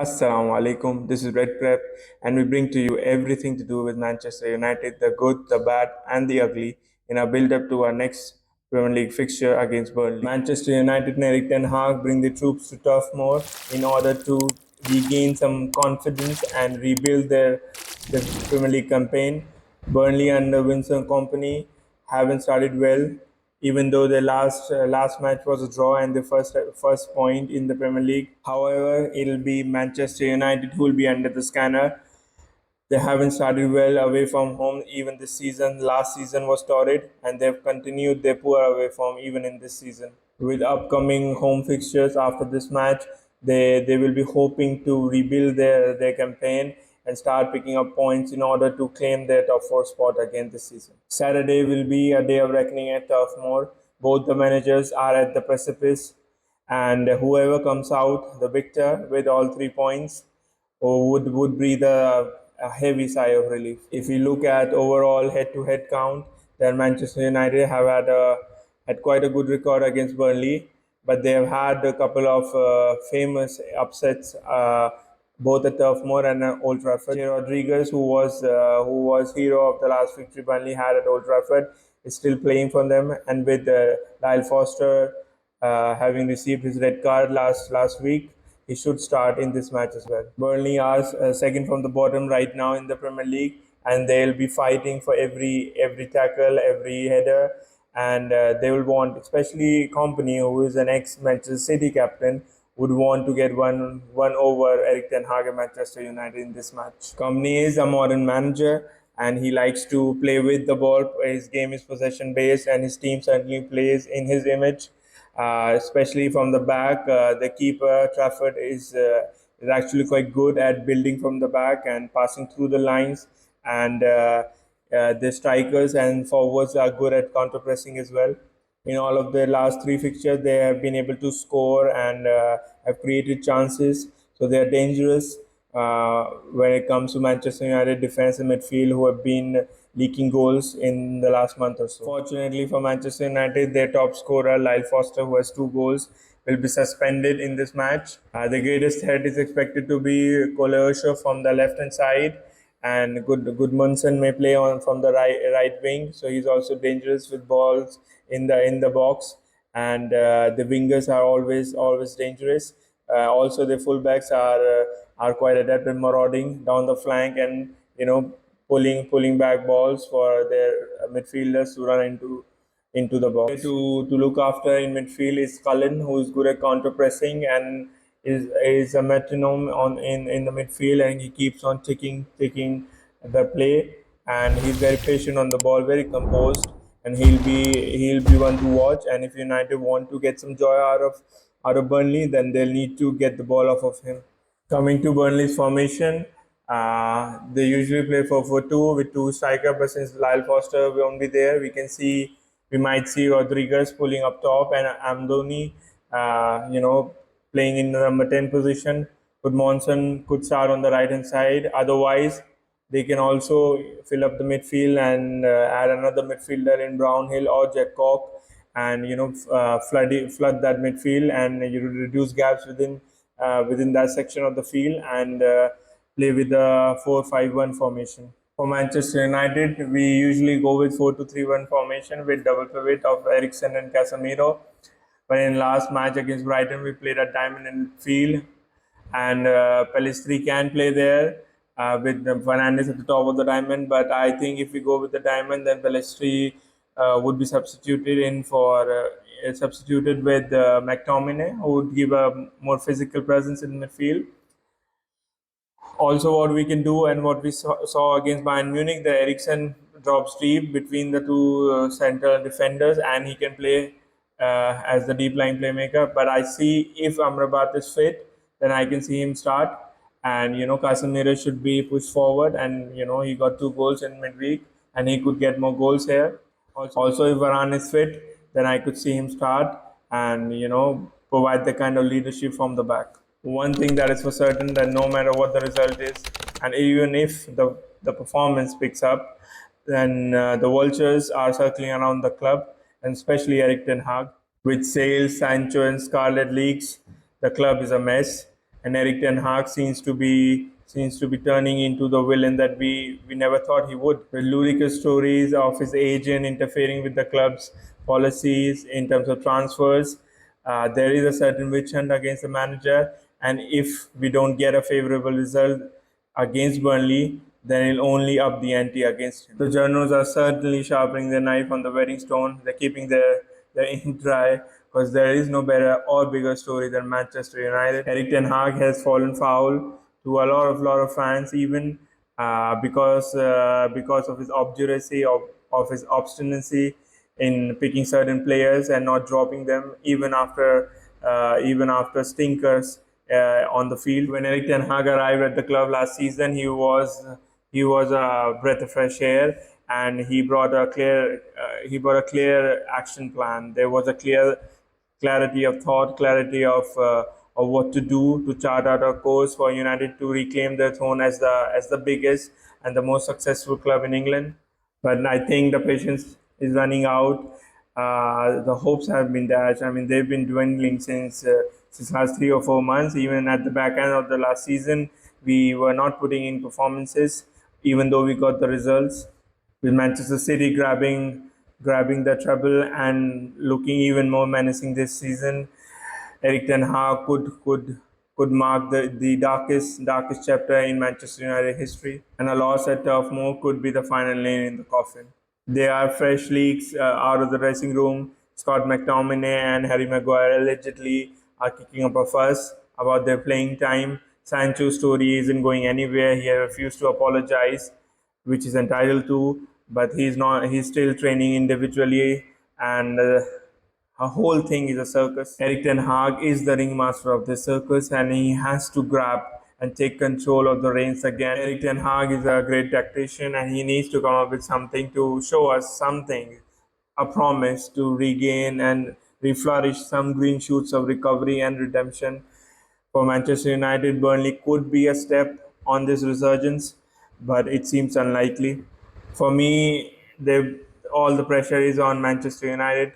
Assalamu alaikum. This is Red Prep, and we bring to you everything to do with Manchester United, the good, the bad, and the ugly, in our build up to our next Premier League fixture against Burnley. Manchester United and Eric Ten Hag bring the troops to Turf Moor in order to regain some confidence and rebuild their Premier League campaign. Burnley under Vincent Company haven't started well, even though their last match was a draw and the first point in the Premier League. However, it'll be Manchester United who will be under the scanner. They haven't started well away from home even this season. Last season was torrid, and they've continued their poor away form even in this season. With upcoming home fixtures after this match, they will be hoping to rebuild their campaign and start picking up points in order to claim their top four spot again this season. Saturday will be a day of reckoning at Turf Moor. Both the managers are at the precipice, and whoever comes out the victor with all 3 points would breathe a heavy sigh of relief. If you look at overall head-to-head count, then Manchester United have had quite a good record against Burnley, but they have had a couple of famous upsets. Both at Turf Moor and at Old Trafford. Rodriguez, who was hero of the last victory Burnley had at Old Trafford, is still playing for them, and with Lyle Foster having received his red card last week, he should start in this match as well. Burnley are second from the bottom right now in the Premier League, and they'll be fighting for every tackle, every header, and they will want, especially Company, who is an ex-Manchester City captain, would want to get one over Eric Ten Hag at Manchester United in this match. Company is a modern manager, and he likes to play with the ball. His game is possession based, and his team certainly plays in his image, especially from the back. The keeper Trafford is actually quite good at building from the back and passing through the lines, and the strikers and forwards are good at counter pressing as well. In all of their last three fixtures, they have been able to score and have created chances. So they are dangerous when it comes to Manchester United defense and midfield, who have been leaking goals in the last month or so. Fortunately for Manchester United, their top scorer, Lyle Foster, who has 2 goals, will be suspended in this match. The greatest threat is expected to be Koleosho from the left hand side, and Goodmanson may play on from the right wing, so he's also dangerous with balls in the box. And the wingers are always dangerous. Also, the fullbacks are quite adept at marauding down the flank and pulling back balls for their midfielders to run into the box. To look after in midfield is Cullen, who is good at counter pressing and is a metronome in the midfield, and he keeps on ticking the play, and he's very patient on the ball, very composed, and he'll be one to watch. And if United want to get some joy out of Burnley, then they'll need to get the ball off of him. Coming to Burnley's formation, they usually play 4-4-2 with two striker, but since Lyle Foster won't be there, we might see Rodriguez pulling up top and Amdoni, playing in the number 10 position. Monson could start on the right hand side. Otherwise, they can also fill up the midfield and add another midfielder in Brownhill or Jack and flood that midfield, and you reduce gaps within that section of the field, and play with the 4-5-1 formation. For Manchester United, we usually go with 4-2-3-1 formation with double pivot of Eriksen and Casemiro. But in last match against Brighton, we played a diamond in field, and Pelistri can play there with Fernandes at the top of the diamond. But I think if we go with the diamond, then Pelistri would be substituted with McTominay, who would give a more physical presence in midfield. Also, what we can do and what we saw against Bayern Munich, the Eriksen drops deep between the two central defenders, and he can play as the deep line playmaker. But I see if Amrabat is fit, then I can see him start. And Casemiro should be pushed forward, and he got 2 goals in midweek, and he could get more goals here. Also, if Varane is fit, then I could see him start and provide the kind of leadership from the back. One thing that is for certain, that no matter what the result is, and even if the performance picks up, then the vultures are circling around the club, and especially Eric Ten Hag. With Sales, Sancho, and Scarlet Leaks, the club is a mess. and Eric Ten Hag seems to be turning into the villain that we never thought he would. With ludicrous stories of his agent interfering with the club's policies in terms of transfers, there is a certain witch hunt against the manager, and if we don't get a favorable result against Burnley, then it'll only up the ante against him. The journals are certainly sharpening their knife on the wedding stone. They're keeping their ink dry because there is no better or bigger story than Manchester United. Eric Ten Hag has fallen foul to a lot of fans, even because of his obduracy, of his obstinacy in picking certain players and not dropping them even after stinkers on the field. When Eric Ten Hag arrived at the club last season, he was a breath of fresh air, and he brought a clear action plan. There was a clarity of thought, clarity of what to do to chart out a course for United to reclaim their throne as the biggest and the most successful club in England. But I think the patience is running out. The hopes have been dashed. I mean, they've been dwindling since last 3 or 4 months. Even at the back end of the last season, we were not putting in performances, even though we got the results. With Manchester City grabbing the treble and looking even more menacing this season, Eric Ten Hag could mark the darkest chapter in Manchester United history, and a loss at Turf Moor could be the final nail in the coffin. There are fresh leaks out of the dressing room. Scott McTominay and Harry Maguire allegedly are kicking up a fuss about their playing time. Sancho's story isn't going anywhere. He refused to apologize, which is entitled to, but he's not. He's still training individually, and a whole thing is a circus. Eric Ten Hag is the ringmaster of this circus, and he has to grab and take control of the reins again. Eric Ten Hag is a great tactician, and he needs to come up with something to show us something, a promise to regain and reflourish some green shoots of recovery and redemption. For Manchester United, Burnley could be a step on this resurgence, but it seems unlikely. For me, all the pressure is on Manchester United,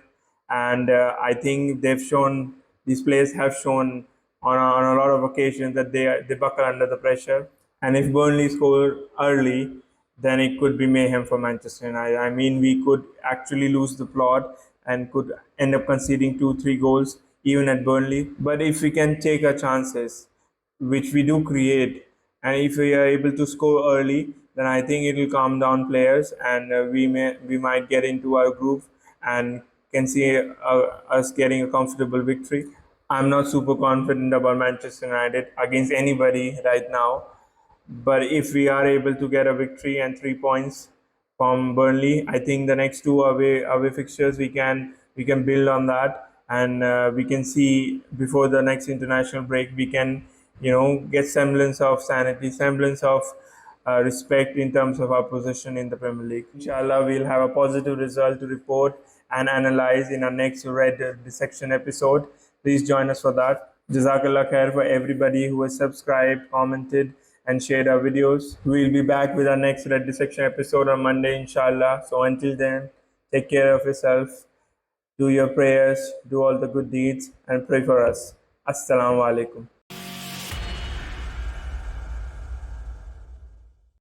and I think these players have shown on a lot of occasions that they buckle under the pressure. And if Burnley score early, then it could be mayhem for Manchester United. I mean, we could actually lose the plot and could end up conceding 2-3 goals even at Burnley. But if we can take our chances, which we do create, and if we are able to score early, then I think it will calm down players, and we might get into our groove and can see us getting a comfortable victory. I'm not super confident about Manchester United against anybody right now, but if we are able to get a victory and 3 points from Burnley, I think the next two away fixtures we can build on that, and we can see before the next international break we can get semblance of sanity, semblance of respect in terms of our position in the Premier League. Inshallah, we'll have a positive result to report and analyze in our next Red Dissection episode. Please join us for that. Jazakallah khair for everybody who has subscribed, commented, and shared our videos. We'll be back with our next Red Dissection episode on Monday, inshallah. So until then, take care of yourself, do your prayers, do all the good deeds, and pray for us. Assalamu alaikum.